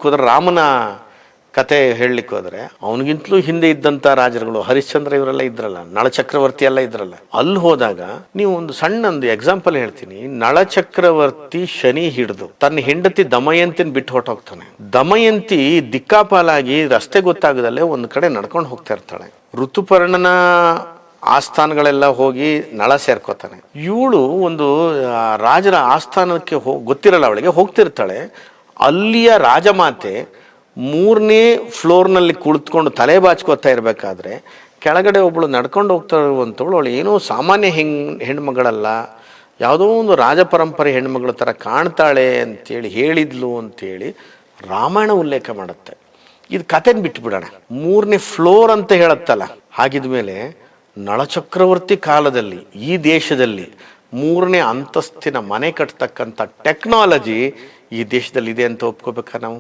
ಹೋದ್ರೆ ರಾಮನ ಕತೆ ಹೇಳಲಿಕ್ಕೆ ಹೋದ್ರೆ ಅವನಿಗಿಂತಲೂ ಹಿಂದೆ ಇದ್ದಂಥ ರಾಜರುಗಳು ಹರಿಶ್ಚಂದ್ರ ಇವರೆಲ್ಲ ಇದ್ರಲ್ಲ, ನಳ ಚಕ್ರವರ್ತಿ ಎಲ್ಲ ಇದ್ರಲ್ಲ. ಅಲ್ಲಿ ಹೋದಾಗ ನೀವು ಒಂದು ಸಣ್ಣ ಒಂದು ಎಕ್ಸಾಂಪಲ್ ಹೇಳ್ತೀನಿ. ನಳ ಚಕ್ರವರ್ತಿ ಶನಿ ಹಿಡಿದು ತನ್ನ ಹೆಂಡತಿ ದಮಯಂತಿನ ಬಿಟ್ಟು ಹೊರಟೋಗ್ತಾನೆ. ದಮಯಂತಿ ದಿಕ್ಕಾಪಾಲಾಗಿ ರಸ್ತೆ ಗೊತ್ತಾಗದಲ್ಲೇ ಒಂದು ಕಡೆ ನಡ್ಕೊಂಡು ಹೋಗ್ತಾ ಇರ್ತಾಳೆ. ಋತುಪರ್ಣನ ಆಸ್ಥಾನಗಳೆಲ್ಲ ಹೋಗಿ ನಳ ಸೇರ್ಕೋತಾನೆ. ಇವಳು ಒಂದು ರಾಜರ ಆಸ್ಥಾನಕ್ಕೆ ಗೊತ್ತಿರಲ್ಲ ಅವಳಿಗೆ, ಹೋಗ್ತಿರ್ತಾಳೆ. ಅಲ್ಲಿಯ ರಾಜಮಾತೆ 3ನೇ ಫ್ಲೋರ್ನಲ್ಲಿ ಕುಳಿತುಕೊಂಡು ತಲೆ ಬಾಚ್ಕೋತಾ ಇರಬೇಕಾದ್ರೆ ಕೆಳಗಡೆ ಒಬ್ಬಳು ನಡ್ಕೊಂಡು ಹೋಗ್ತಾ ಇರುವಂಥವಳು, ಅವಳು ಏನೋ ಸಾಮಾನ್ಯ ಹೆಣ್ಮಗಳಲ್ಲ, ಯಾವುದೋ ಒಂದು ರಾಜ ಪರಂಪರೆ ಹೆಣ್ಮಗಳ ಥರ ಕಾಣ್ತಾಳೆ ಅಂತೇಳಿ ಹೇಳಿದ್ಲು ಅಂತೇಳಿ ರಾಮಾಯಣ ಉಲ್ಲೇಖ ಮಾಡುತ್ತೆ. ಇದು ಕಥೆನ ಬಿಟ್ಬಿಡೋಣ, 3ನೇ ಫ್ಲೋರ್ ಅಂತ ಹೇಳುತ್ತಲ್ಲ. ಹಾಗಿದ್ಮೇಲೆ ನಳಚಕ್ರವರ್ತಿ ಕಾಲದಲ್ಲಿ ಈ ದೇಶದಲ್ಲಿ 3ನೇ ಅಂತಸ್ತಿನ ಮನೆ ಕಟ್ತಕ್ಕಂಥ ಟೆಕ್ನಾಲಜಿ ಈ ದೇಶದಲ್ಲಿ ಇದೆ ಅಂತ ಒಪ್ಕೋಬೇಕಾ ನಾವು?